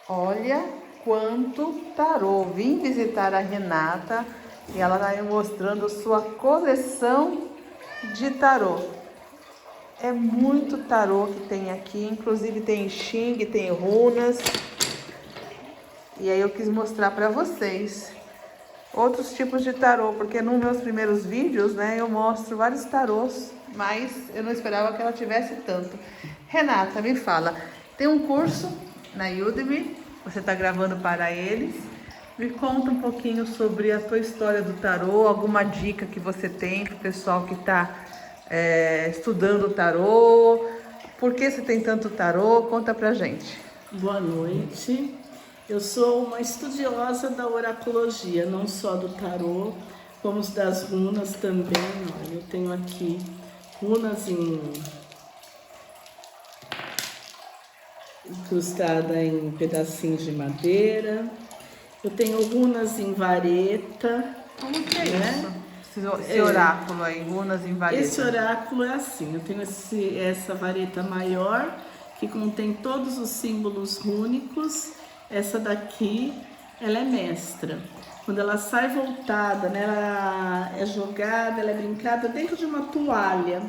Olha quanto tarô. Vim visitar a Renata e ela está me mostrando sua coleção de tarô. É muito tarô que tem aqui, inclusive tem Xing, tem runas. E aí eu quis mostrar para vocês outros tipos de tarô, porque nos meus primeiros vídeos, né, eu mostro vários tarôs, mas eu não esperava que ela tivesse tanto. Renata, me fala, tem um curso na Udemy, você está gravando para eles. Me conta um pouquinho sobre a tua história do tarô, alguma dica que você tem para o pessoal que está estudando o tarô. Por que você tem tanto tarô? Conta pra gente. Boa noite. Eu sou uma estudiosa da oracologia, não só do tarô, como das runas também. Olha, eu tenho aqui runas incrustada em pedacinhos de madeira. Eu tenho runas em vareta. Como que é isso? Esse oráculo aí, runas em vareta. Esse oráculo é assim, eu tenho essa vareta maior, que contém todos os símbolos rúnicos. Essa daqui, ela é mestra. Quando ela sai voltada, né, ela é jogada, ela é brincada dentro de uma toalha.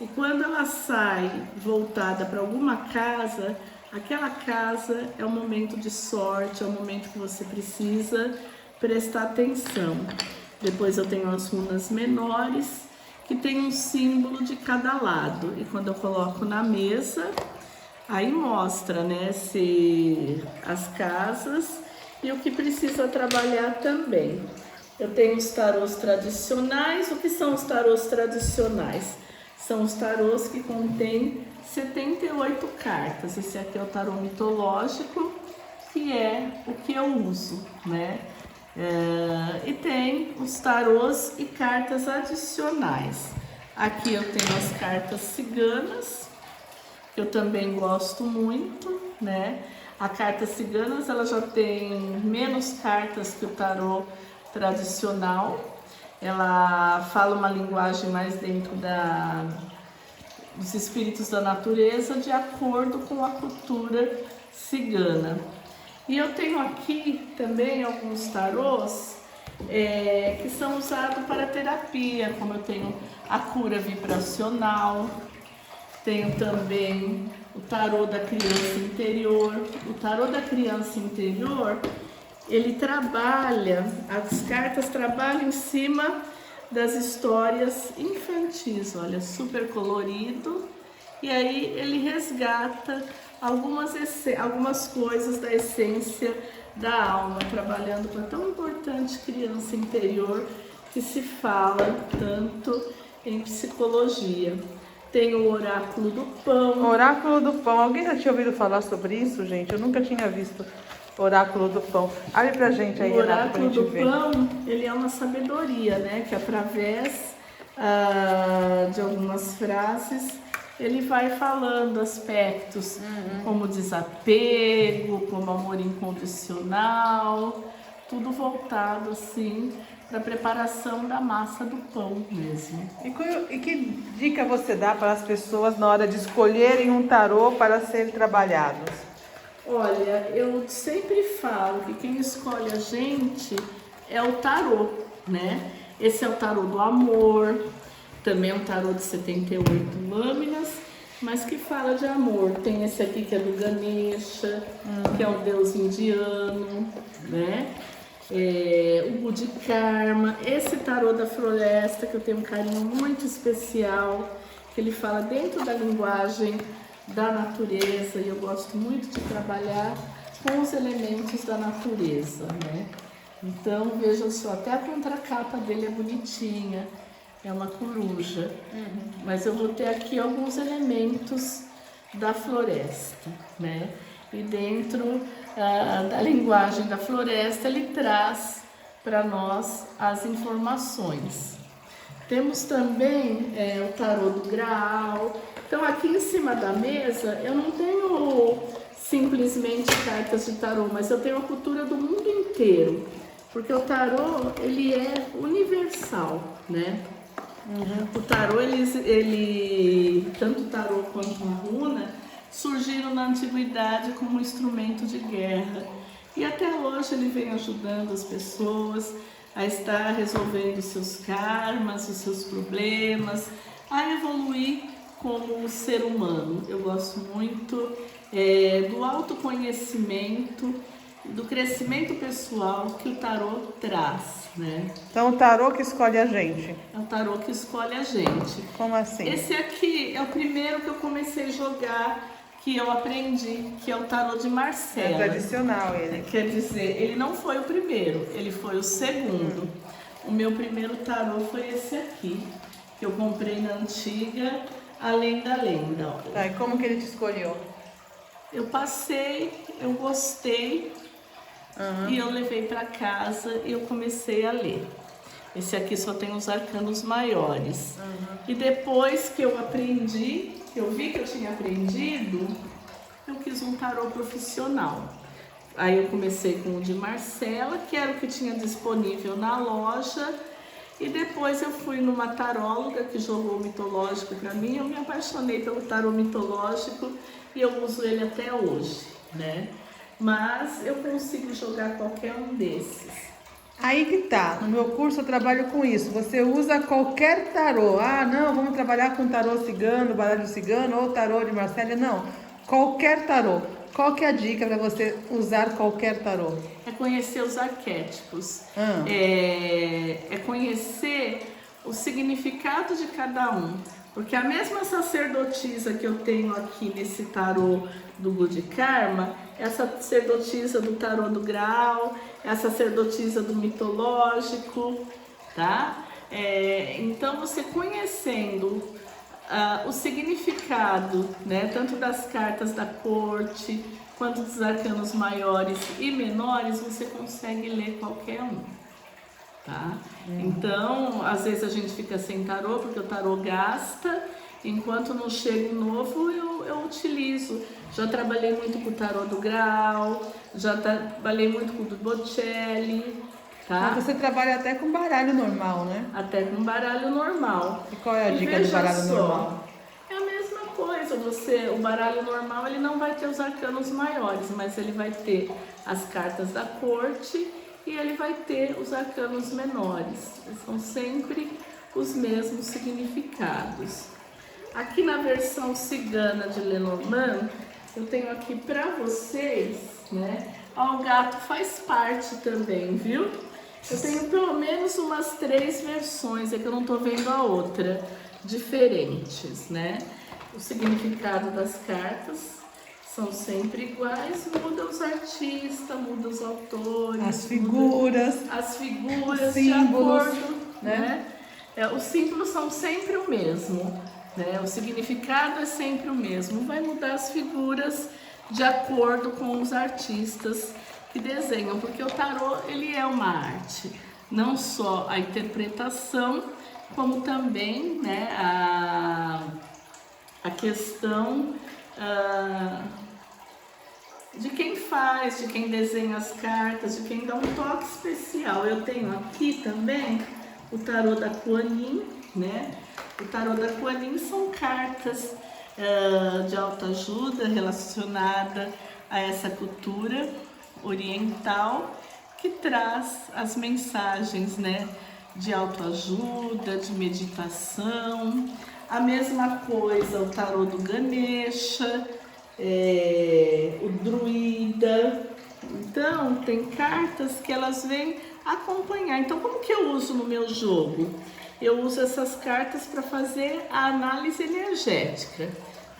E quando ela sai voltada para alguma casa, aquela casa é um momento de sorte, é um momento que você precisa prestar atenção. Depois eu tenho as runas menores, que tem um símbolo de cada lado. E quando eu coloco na mesa, aí mostra, né, as casas e o que precisa trabalhar também. Eu tenho os tarôs tradicionais. O que são os tarôs tradicionais? São os tarôs que contêm 78 cartas. Esse aqui é o tarô mitológico, que é o que eu uso, né? E tem os tarôs e cartas adicionais. Aqui eu tenho as cartas ciganas, que eu também gosto muito, né? A carta ciganas, ela já tem menos cartas que o tarô tradicional. Ela fala uma linguagem mais dentro dos espíritos da natureza, de acordo com a cultura cigana. E eu tenho aqui também alguns tarôs que são usados para terapia, como eu tenho a cura vibracional, tenho também o tarô da criança interior. O tarô da criança interior, ele trabalha, as cartas trabalham em cima das histórias infantis, olha, super colorido. E aí ele resgata algumas coisas da essência da alma, trabalhando com a tão importante criança interior que se fala tanto em psicologia. Tem o oráculo do pão. Oráculo do pão. Alguém já tinha ouvido falar sobre isso, gente? Eu nunca tinha visto oráculo do pão. Abre pra gente aí, Renata, pra gente ver. O oráculo do pão, ele é uma sabedoria, né? Que através de algumas frases, ele vai falando aspectos como desapego, como amor incondicional, tudo voltado assim para a preparação da massa do pão mesmo. E que dica você dá para as pessoas na hora de escolherem um tarô para serem trabalhados? Olha, eu sempre falo que quem escolhe a gente é o tarô, né? Esse é o tarô do amor, também é um tarô de 78 lâminas, mas que fala de amor. Tem esse aqui que é do Ganesha, que é um deus indiano, né? O Budhikarma, esse tarô da floresta, que eu tenho um carinho muito especial, que ele fala dentro da linguagem da natureza, e eu gosto muito de trabalhar com os elementos da natureza, né? Então, veja só, até a contracapa dele é bonitinha, é uma coruja, mas eu vou ter aqui alguns elementos da floresta, né? E dentro da linguagem da floresta, ele traz para nós as informações. Temos também o tarô do Graal. Então, aqui em cima da mesa, eu não tenho simplesmente cartas de tarô, mas eu tenho a cultura do mundo inteiro, porque o tarô, ele é universal, né? O tarô, ele tanto o tarô quanto a runa, surgiram na antiguidade como instrumento de guerra. E até hoje ele vem ajudando as pessoas a estar resolvendo os seus karmas, os seus problemas, a evoluir como ser humano. Eu gosto muito do autoconhecimento, do crescimento pessoal que o tarô traz, né? Então o tarô que escolhe a gente. É o tarô que escolhe a gente. Como assim? Esse aqui é o primeiro que eu comecei a jogar, que eu aprendi, que é o tarô de É Marcela. tradicional ele. Quer dizer, ele não foi o primeiro, ele foi o segundo. O meu primeiro tarô foi esse aqui, que eu comprei na antiga, Além da Lenda. Olha. Tá, e como que ele te escolheu? Eu passei, eu gostei e eu levei para casa e eu comecei a ler. Esse aqui só tem os arcanos maiores. E depois que eu aprendi, que eu vi que eu tinha aprendido, eu quis um tarô profissional. Aí eu comecei com o de Marcela, que era o que tinha disponível na loja. E depois eu fui numa taróloga que jogou o mitológico para mim. Eu me apaixonei pelo tarô mitológico e eu uso ele até hoje, né? Mas eu consigo jogar qualquer um desses. Aí que tá, no meu curso eu trabalho com isso. Você usa qualquer tarô. Ah, não, vamos trabalhar com tarô cigano, baralho cigano ou tarô de Marcela. Não, qualquer tarô. Qual que é a dica para você usar qualquer tarô? É conhecer os arquétipos, Ah. é conhecer o significado de cada um. Porque a mesma sacerdotisa que eu tenho aqui nesse tarô do Good Karma, é a sacerdotisa do tarô do Graal, é a sacerdotisa do mitológico, tá? Então você conhecendo o significado, né, tanto das cartas da corte, quanto dos arcanos maiores e menores, você consegue ler qualquer um, tá? Então, às vezes a gente fica sem tarô, porque o tarô gasta, enquanto não chega um novo, eu utilizo. Já trabalhei muito com o tarô do Graal, já trabalhei muito com o do Bocelli, tá? Mas você trabalha até com baralho normal, né? Até com baralho normal. E qual é a dica do veja baralho só, normal? É a mesma coisa, o baralho normal ele não vai ter os arcanos maiores, mas ele vai ter as cartas da corte e ele vai ter os arcanos menores. São sempre os mesmos significados. Aqui na versão cigana de Lenormand, eu tenho aqui para vocês, né? O gato faz parte também, viu? Eu tenho pelo menos umas 3 versões, é que eu não tô vendo a outra, diferentes, né? O significado das cartas são sempre iguais, muda os artistas, muda os autores, As figuras, os símbolos, de acordo, né? Os símbolos são sempre o mesmo, né? O significado é sempre o mesmo, vai mudar as figuras de acordo com os artistas que desenham, porque o tarô ele é uma arte, não só a interpretação, como também, né, a questão de quem faz, de quem desenha as cartas, de quem dá um toque especial. Eu tenho aqui também o tarô da Kuan Yin, né? O tarô da Kuan Yin são cartas de autoajuda relacionada a essa cultura oriental que traz as mensagens, né, de autoajuda, de meditação. A mesma coisa o tarô do Ganesha, o druida. Então tem cartas que elas vêm acompanhar. Então como que eu uso no meu jogo? Eu uso essas cartas para fazer a análise energética,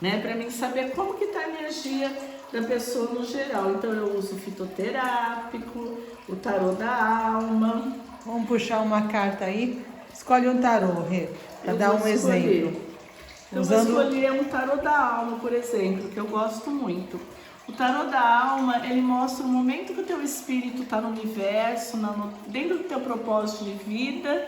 né, para mim saber como que está a energia da pessoa no geral. Então eu uso o fitoterápico, o tarô da alma. Vamos puxar uma carta aí. Escolhe um tarô, Rê, para dar um exemplo. Eu vou escolher um tarô da alma, por exemplo, que eu gosto muito. O tarô da alma, ele mostra o momento que o teu espírito está no universo, dentro do teu propósito de vida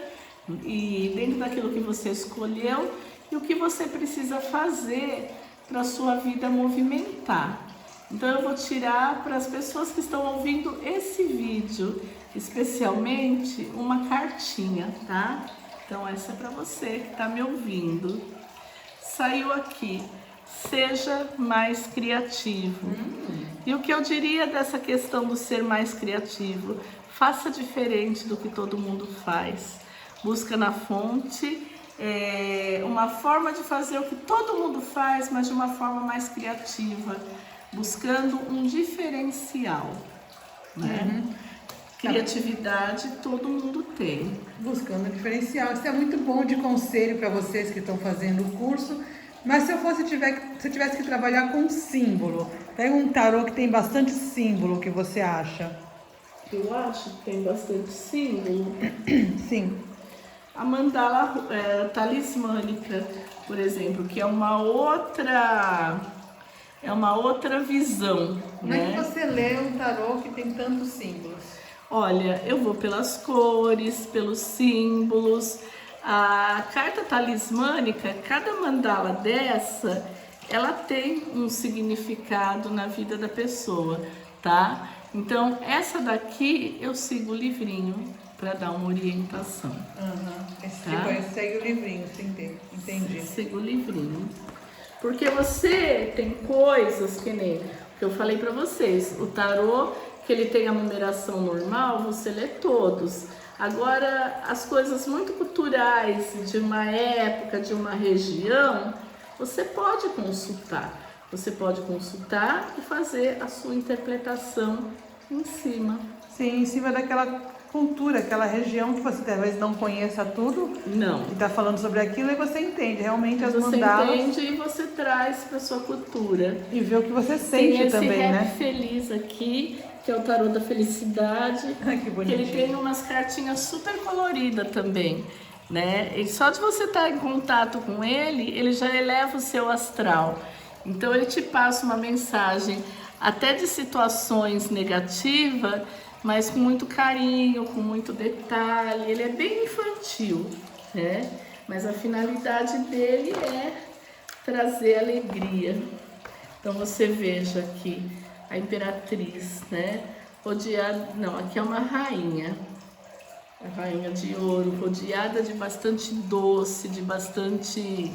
e dentro daquilo que você escolheu e o que você precisa fazer para a sua vida movimentar. Então eu vou tirar para as pessoas que estão ouvindo esse vídeo, especialmente uma cartinha, tá? Então essa é para você que está me ouvindo. Saiu aqui, seja mais criativo. E o que eu diria dessa questão do ser mais criativo? Faça diferente do que todo mundo faz. Busca na fonte uma forma de fazer o que todo mundo faz, mas de uma forma mais criativa, buscando um diferencial, né? Criatividade todo mundo tem. Buscando um diferencial. Isso é muito bom de conselho para vocês que estão fazendo o curso. Mas se eu tivesse que trabalhar com símbolo, pega um tarô que tem bastante símbolo, o que você acha? Eu acho que tem bastante símbolo. Sim. A mandala talismânica, por exemplo, que é uma outra visão. Como é que você lê um tarô que tem tantos símbolos? Olha, eu vou pelas cores, pelos símbolos. A carta talismânica, cada mandala dessa, ela tem um significado na vida da pessoa, tá? Então, essa daqui eu sigo o livrinho para dar uma orientação. Esse tá? tipo aí segue o livrinho, entendi. Sigo o livrinho. Porque você tem coisas que nem que eu falei para vocês, o tarô que ele tem a numeração normal, você lê todos. Agora, as coisas muito culturais de uma época, de uma região, você pode consultar. Você pode consultar e fazer a sua interpretação em cima. Sim, em cima daquela cultura, aquela região que você talvez não conheça tudo. Não. E está falando sobre aquilo e você entende realmente as Você mandalas. entende e você traz para sua cultura. E vê o que você Tem sente esse também, rap né? feliz aqui, que é o tarô da felicidade. Ai, que Que bonitinho. ele tem umas cartinhas super coloridas também, né? E só de você estar em contato com ele já eleva o seu astral. Então ele te passa uma mensagem até de situações negativas, mas com muito carinho, com muito detalhe. Ele é bem infantil, né? Mas a finalidade dele é trazer alegria. Então você veja aqui a imperatriz, né? Rodeada, não, aqui é uma rainha. A rainha de ouro, rodeada de bastante doce, de bastante...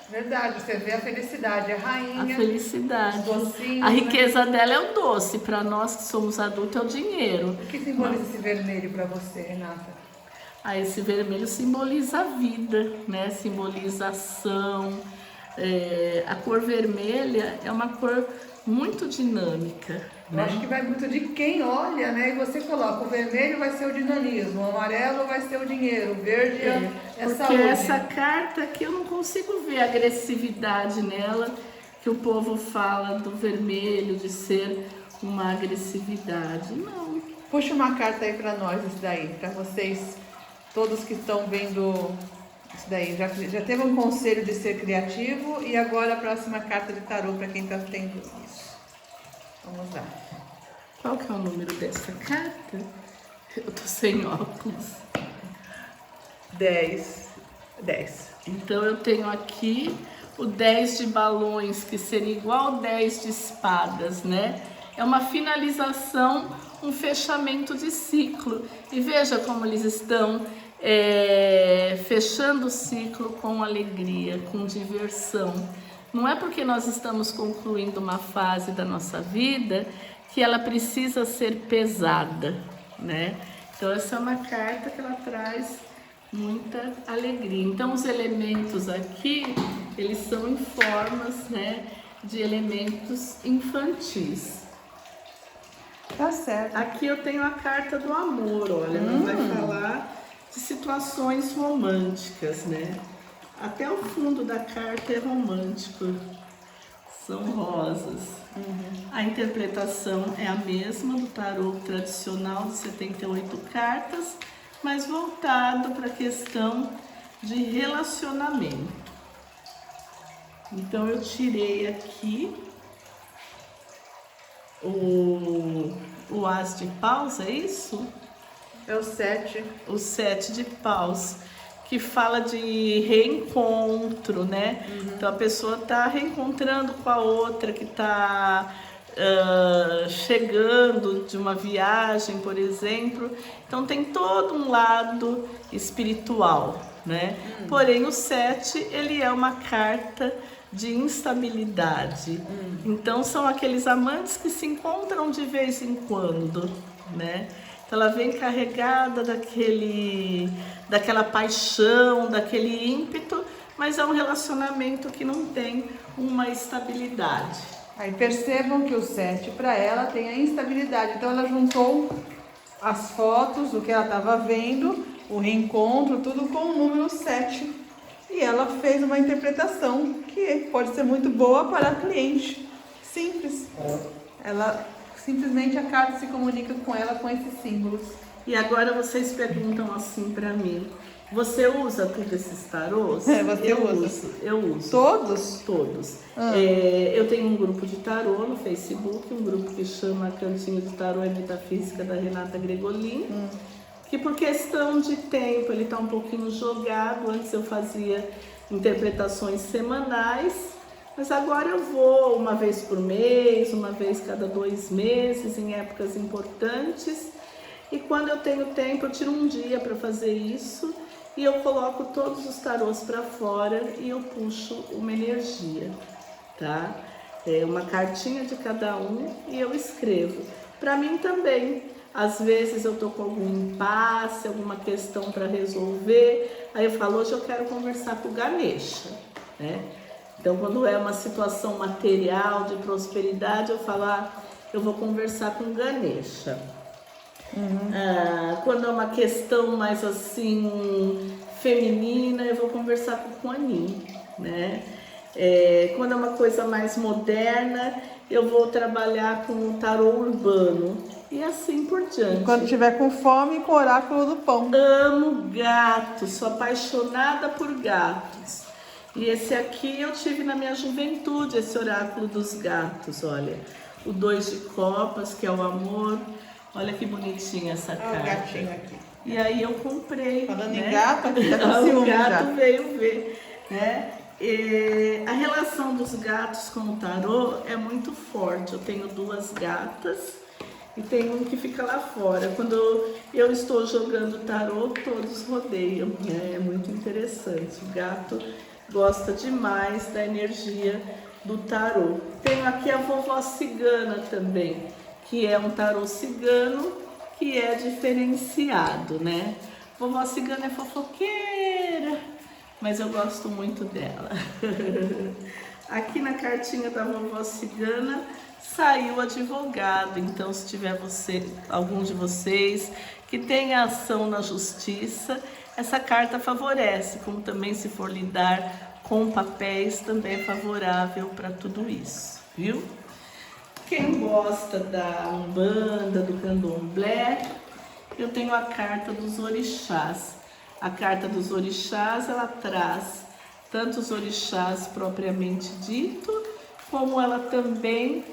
Verdade, você vê a felicidade, a rainha. A felicidade. Os docinhos, A riqueza dela é o doce, para nós que somos adultos é o dinheiro. O que simboliza esse vermelho para você, Renata? Esse vermelho simboliza a vida, né? Simboliza a ação. A cor vermelha é uma cor muito dinâmica. Eu acho que vai muito de quem olha, né? E você coloca, o vermelho vai ser o dinamismo, o amarelo vai ser o dinheiro, o verde é porque saúde. essa carta aqui eu não consigo ver agressividade nela, que o povo fala do vermelho, de ser uma agressividade. Não. Puxa uma carta aí para nós, isso daí, para vocês, todos que estão vendo isso daí. Já teve um conselho de ser criativo e agora a próxima carta de tarô para quem está tendo isso. Vamos lá. Qual que é o número dessa carta? Eu tô sem óculos. 10. Então eu tenho aqui o 10 de balões, que seria igual ao 10 de espadas, né? É uma finalização, um fechamento de ciclo. E veja como eles estão fechando o ciclo com alegria, com diversão. Não é porque nós estamos concluindo uma fase da nossa vida que ela precisa ser pesada, né? Então essa é uma carta que ela traz muita alegria. Então os elementos aqui, eles são em formas, né, de elementos infantis. Tá certo. Aqui eu tenho a carta do amor, olha, ela vai falar de situações românticas, né? Até o fundo da carta é romântico, são rosas. A interpretação é a mesma do tarô tradicional de 78 cartas, mas voltado para a questão de relacionamento. Então eu tirei aqui o As de Paus, é isso? É o 7. O 7 de Paus, que fala de reencontro, né? Então a pessoa está reencontrando com a outra que está chegando de uma viagem, por exemplo. Então tem todo um lado espiritual, né? Porém o 7, ele é uma carta de instabilidade. Então são aqueles amantes que se encontram de vez em quando, né? Então ela vem carregada daquela paixão, daquele ímpeto, mas é um relacionamento que não tem uma estabilidade. Aí percebam que o 7 para ela tem a instabilidade. Então ela juntou as fotos do que ela estava vendo, o reencontro, tudo com o número 7. E ela fez uma interpretação que pode ser muito boa para a cliente. Simples. Ela simplesmente, a carta se comunica com ela com esses símbolos. E agora vocês perguntam assim para mim: você usa todos esses tarôs? Eu uso. Todos? Todos. Eu tenho um grupo de tarô no Facebook, um grupo que chama Cantinho de Tarô e Metafísica, da Renata Gregolin, que por questão de tempo ele está um pouquinho jogado. Antes eu fazia interpretações semanais, mas agora eu vou uma vez por mês, uma vez cada 2 meses, em épocas importantes. E quando eu tenho tempo, eu tiro um dia para fazer isso e eu coloco todos os tarôs para fora e eu puxo uma energia, tá? É uma cartinha de cada um e eu escrevo. Para mim também, às vezes eu tô com algum impasse, alguma questão para resolver, aí eu falo, hoje eu quero conversar com o Ganesha, né? Então, quando é uma situação material de prosperidade, eu falo, eu vou conversar com o Ganesha. Quando é uma questão mais assim feminina, eu vou conversar com o Kuan-Yin, né? Quando é uma coisa mais moderna, eu vou trabalhar com o tarô urbano e assim por diante. Quando tiver com fome, com o oráculo do pão. Amo gatos, sou apaixonada por gatos. E esse aqui eu tive na minha juventude, esse oráculo dos gatos, olha. O 2 de copas, que é o amor. Olha que bonitinha essa carta. Olha o gatinho aqui. E aí eu comprei. Falando né? em gato, aqui tá com ciúme o gato já. veio ver, né? A relação dos gatos com o tarô é muito forte. Eu tenho 2 gatas e tem um que fica lá fora. Quando eu estou jogando tarô, todos rodeiam, né? É muito interessante. O gato gosta demais da energia do tarô. Tenho aqui a vovó cigana também, que é um tarô cigano que é diferenciado, né? Vovó cigana é fofoqueira, mas eu gosto muito dela. Aqui na cartinha da vovó cigana saiu advogado, então se tiver algum de vocês que tenha ação na justiça, essa carta favorece, como também se for lidar com papéis, também é favorável para tudo isso, viu? Quem gosta da Umbanda, do Candomblé, eu tenho a carta dos orixás. A carta dos orixás, ela traz tanto os orixás propriamente dito, como ela também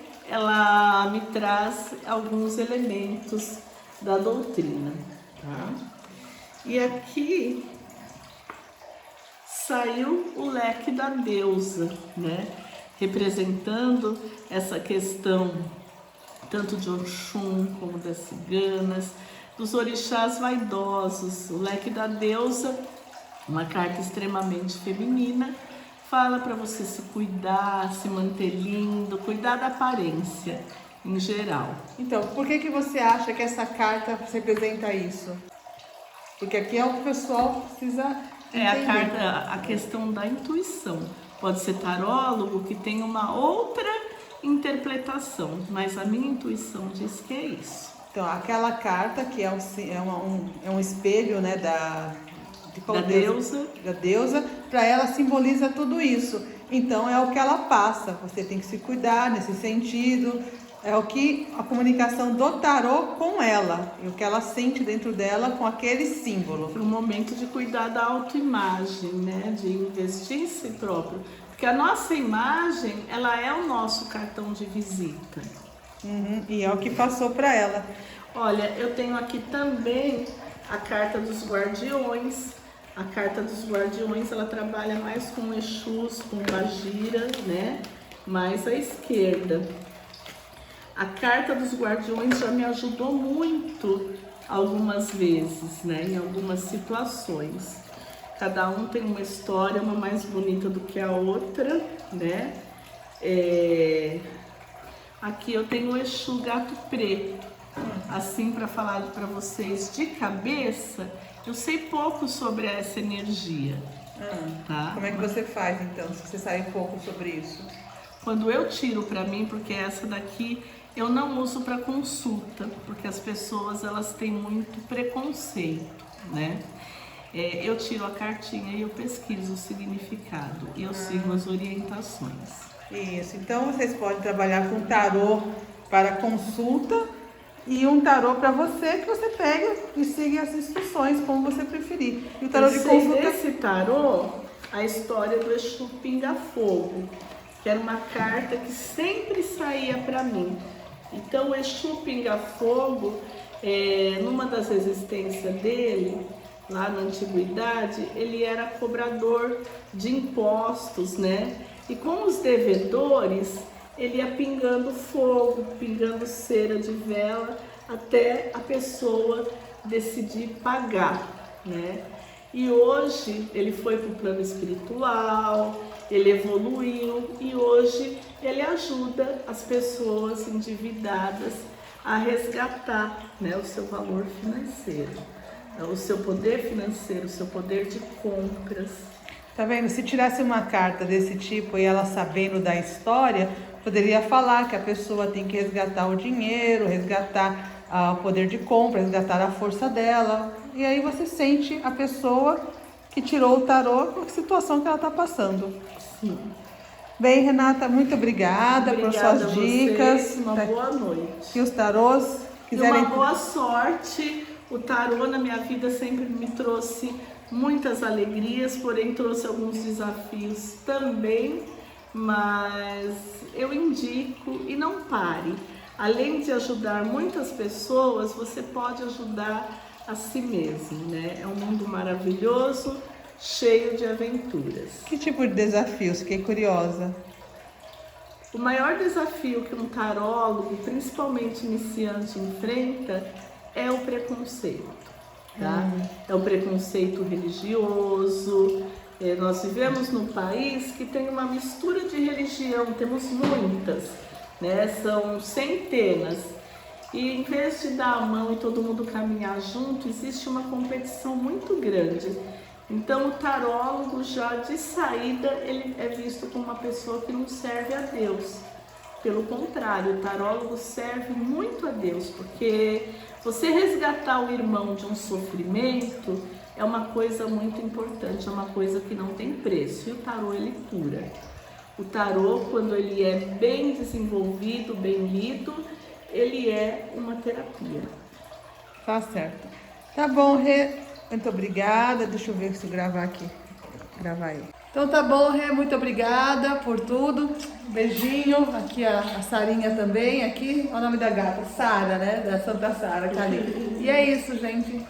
me traz alguns elementos da doutrina. Tá? E aqui saiu o leque da deusa, né? Representando essa questão tanto de Oxum como das ciganas, dos orixás vaidosos. O leque da deusa, uma carta extremamente feminina, fala para você se cuidar, se manter lindo, cuidar da aparência em geral. Então, por que você acha que essa carta representa isso? Porque aqui é o que o pessoal precisa entender. A questão da intuição. Pode ser tarólogo que tem uma outra interpretação, mas a minha intuição diz que é isso. Então, aquela carta que é um espelho, né, da deusa, para ela simboliza tudo isso. Então, é o que ela passa. Você tem que se cuidar nesse sentido. É o que a comunicação do tarô com ela, e o que ela sente dentro dela com aquele símbolo. Um momento de cuidar da autoimagem, né? De investir em si próprio. Porque a nossa imagem, ela é o nosso cartão de visita. E é o que passou para ela. Olha, eu tenho aqui também a carta dos guardiões. A carta dos guardiões, ela trabalha mais com Exus, com Magira, né? Mais à esquerda. A carta dos guardiões já me ajudou muito algumas vezes, né? Em algumas situações. Cada um tem uma história, uma mais bonita do que a outra, né? Aqui eu tenho o Exu Gato Preto. Assim, para falar para vocês de cabeça, eu sei pouco sobre essa energia. Tá? Como é que você faz, então, se você sabe pouco sobre isso? Quando eu tiro para mim, porque essa daqui eu não uso para consulta, porque as pessoas elas têm muito preconceito, né? Eu tiro a cartinha e eu pesquiso o significado e eu sigo as orientações. Isso, então vocês podem trabalhar com tarô para consulta e um tarô para você, que você pega e siga as instruções, como você preferir. E o tarô de consulta... Esse tarô, a história do Exu Pinga Fogo, que era uma carta que sempre saía para mim. Então o Exu Pinga Fogo, numa das existências dele, lá na antiguidade, ele era cobrador de impostos, né? E com os devedores, ele ia pingando fogo, pingando cera de vela, até a pessoa decidir pagar, né? E hoje ele foi para o plano espiritual, ele evoluiu e hoje ele ajuda as pessoas endividadas a resgatar, né, o seu valor financeiro, o seu poder financeiro, o seu poder de compras. Tá vendo? Se tirasse uma carta desse tipo e ela sabendo da história, poderia falar que a pessoa tem que resgatar o dinheiro, resgatar o poder de compra, resgatar a força dela. E aí você sente a pessoa que tirou o tarô com a situação que ela está passando. Sim. Bem, Renata, muito obrigada por suas dicas. Uma boa noite. E os tarôs quiserem... E uma boa sorte. O tarô na minha vida sempre me trouxe muitas alegrias, porém trouxe alguns desafios também, mas eu indico e não pare. Além de ajudar muitas pessoas, você pode ajudar a si mesmo, né? É um mundo maravilhoso, cheio de aventuras. Que tipo de desafios? Fiquei curiosa. O maior desafio que um tarólogo, principalmente iniciante, enfrenta é o preconceito, tá? É o preconceito religioso. Nós vivemos num país que tem uma mistura de religião, temos muitas, né? São centenas. E em vez de dar a mão e todo mundo caminhar junto, existe uma competição muito grande. Então o tarólogo já de saída ele é visto como uma pessoa que não serve a Deus. Pelo contrário, o tarólogo serve muito a Deus, porque você resgatar o irmão de um sofrimento é uma coisa muito importante, é uma coisa que não tem preço. E o tarô ele cura. O tarô, quando ele é bem desenvolvido, bem lido, ele é uma terapia. Tá certo. Tá bom, Rê. Muito obrigada. Deixa eu ver se eu gravar aqui. Gravar aí. Então tá bom, Rê. Muito obrigada por tudo. Beijinho. Aqui a Sarinha também. Aqui, olha o nome da gata. Sara, né? Da Santa Sara, que tá ali. E é isso, gente.